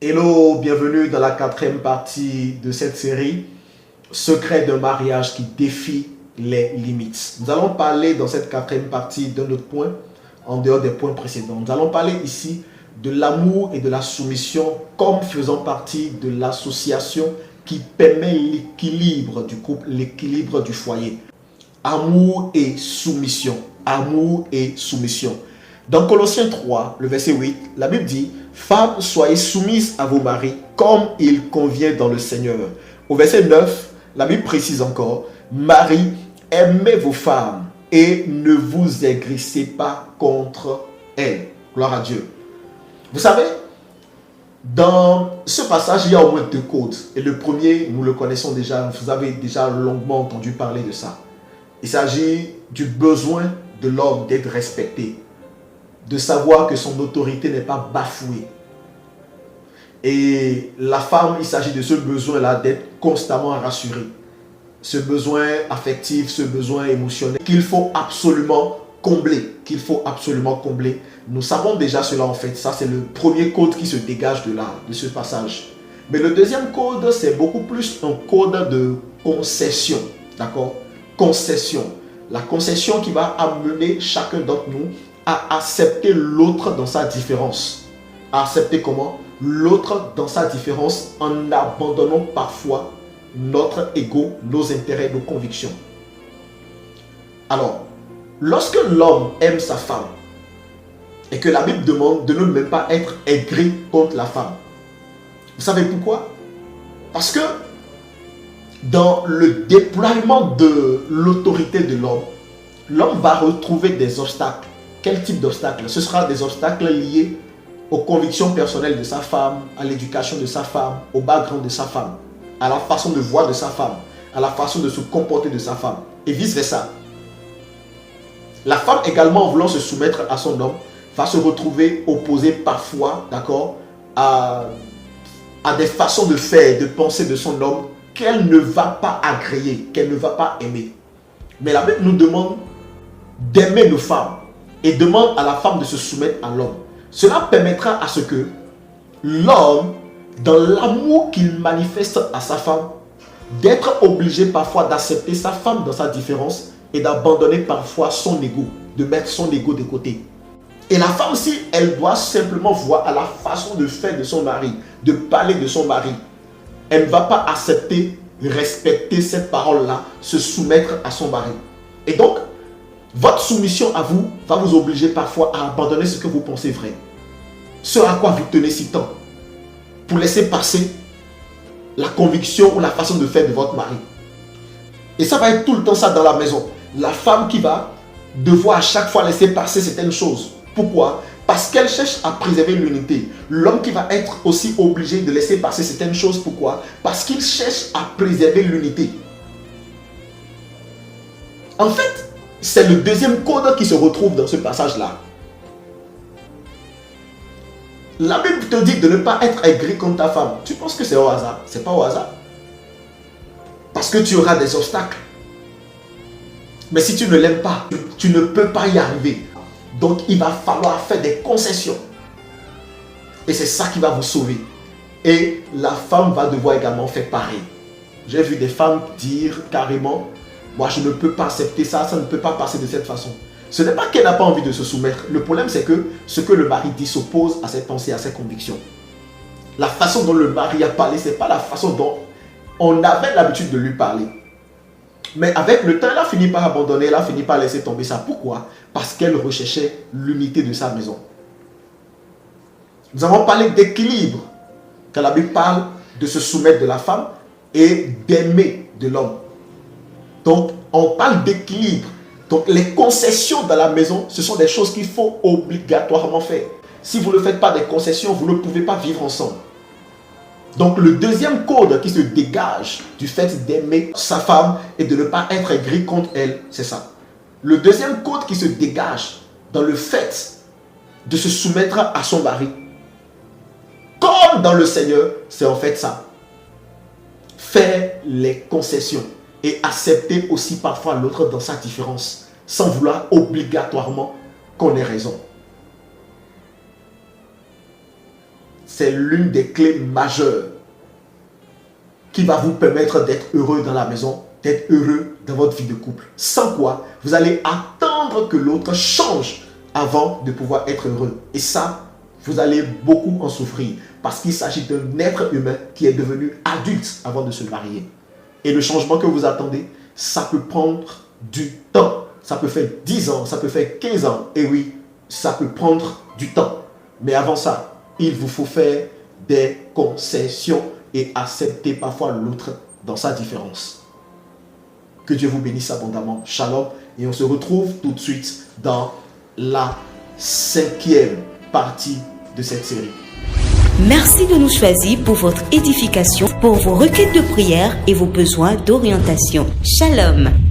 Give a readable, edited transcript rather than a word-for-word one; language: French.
Hello, bienvenue dans la quatrième partie de cette série, Secret d'un mariage qui défie les limites. Nous allons parler dans cette quatrième partie d'un autre point, en dehors des points précédents. Nous allons parler ici de l'amour et de la soumission comme faisant partie de l'association qui permet l'équilibre du couple, l'équilibre du foyer. Amour et soumission. Amour et soumission. Dans Colossiens 3, le verset 8, la Bible dit « Femmes, soyez soumises à vos maris comme il convient dans le Seigneur. » Au verset 9, la Bible précise encore « Maris, aimez vos femmes et ne vous aigrissez pas contre elles. » Gloire à Dieu. Vous savez, dans ce passage, il y a au moins deux codes. Et le premier, nous le connaissons déjà, vous avez déjà longuement entendu parler de ça. Il s'agit du besoin de l'homme d'être respecté, de savoir que son autorité n'est pas bafouée. Et la femme, il s'agit de ce besoin-là d'être constamment rassurée. Ce besoin affectif, ce besoin émotionnel qu'il faut absolument combler. Nous savons déjà cela en fait. Ça, c'est le premier code qui se dégage de ce passage. Mais le deuxième code, c'est beaucoup plus un code de concession. D'accord? Concession. La concession qui va amener chacun d'entre nous à accepter l'autre dans sa différence. À accepter comment? L'autre dans sa différence en abandonnant parfois notre ego, nos intérêts, nos convictions. Alors, lorsque l'homme aime sa femme et que la Bible demande de ne même pas être aigri contre la femme, vous savez pourquoi? Parce que dans le déploiement de l'autorité de l'homme, l'homme va retrouver des obstacles. Quel type d'obstacles? Ce sera des obstacles liés aux convictions personnelles de sa femme, à l'éducation de sa femme, au background de sa femme, à la façon de voir de sa femme, à la façon de se comporter de sa femme, et vice-versa. La femme également, en voulant se soumettre à son homme, va se retrouver opposée parfois, d'accord, à des façons de faire et de penser de son homme qu'elle ne va pas agréer, qu'elle ne va pas aimer. Mais la Bible nous demande d'aimer nos femmes et demande à la femme de se soumettre à l'homme. Cela permettra à ce que l'homme, dans l'amour qu'il manifeste à sa femme, d'être obligé parfois d'accepter sa femme dans sa différence et d'abandonner parfois son ego, de mettre son ego de côté. Et la femme aussi, elle doit simplement voir à la façon de faire de son mari, de parler de son mari. Elle ne va pas accepter, respecter cette parole-là, se soumettre à son mari. Et donc, votre soumission à vous va vous obliger parfois à abandonner ce que vous pensez vrai. Ce à quoi vous tenez si tant. Pour laisser passer la conviction ou la façon de faire de votre mari. Et ça va être tout le temps ça dans la maison. La femme qui va devoir à chaque fois laisser passer certaines choses. Pourquoi? Parce qu'elle cherche à préserver l'unité. L'homme qui va être aussi obligé de laisser passer certaines choses. Pourquoi? Parce qu'il cherche à préserver l'unité. En fait, c'est le deuxième code qui se retrouve dans ce passage-là. La Bible te dit de ne pas être aigri contre ta femme. Tu penses que c'est au hasard? Ce n'est pas au hasard. Parce que tu auras des obstacles. Mais si tu ne l'aimes pas, tu ne peux pas y arriver. Donc il va falloir faire des concessions. Et c'est ça qui va vous sauver. Et la femme va devoir également faire pareil. J'ai vu des femmes dire carrément: moi je ne peux pas accepter ça, ça ne peut pas passer de cette façon. Ce n'est pas qu'elle n'a pas envie de se soumettre. Le problème c'est que ce que le mari dit s'oppose à ses pensées, à ses convictions. La façon dont le mari a parlé, ce n'est pas la façon dont on avait l'habitude de lui parler. Mais avec le temps, elle a fini par abandonner, elle a fini par laisser tomber ça. Pourquoi? Parce qu'elle recherchait l'unité de sa maison. Nous avons parlé d'équilibre. Quand la Bible parle de se soumettre de la femme et d'aimer de l'homme. Donc, on parle d'équilibre. Donc, les concessions dans la maison, ce sont des choses qu'il faut obligatoirement faire. Si vous ne faites pas des concessions, vous ne pouvez pas vivre ensemble. Donc, le deuxième code qui se dégage du fait d'aimer sa femme et de ne pas être aigri contre elle, c'est ça. Le deuxième code qui se dégage dans le fait de se soumettre à son mari, comme dans le Seigneur, c'est en fait ça. Faire les concessions. Et accepter aussi parfois l'autre dans sa différence, sans vouloir obligatoirement qu'on ait raison. c'est l'une des clés majeures qui va vous permettre d'être heureux dans la maison, d'être heureux dans votre vie de couple. Sans quoi, vous allez attendre que l'autre change avant de pouvoir être heureux. Et ça, vous allez beaucoup en souffrir parce qu'il s'agit d'un être humain qui est devenu adulte avant de se marier. Et le changement que vous attendez, ça peut prendre du temps. Ça peut faire 10 ans, ça peut faire 15 ans. Et oui, ça peut prendre du temps. Mais avant ça, il vous faut faire des concessions et accepter parfois l'autre dans sa différence. Que Dieu vous bénisse abondamment. Shalom. Et on se retrouve tout de suite dans la 5e partie de cette série. Merci de nous choisir pour votre édification, pour vos requêtes de prière et vos besoins d'orientation. Shalom.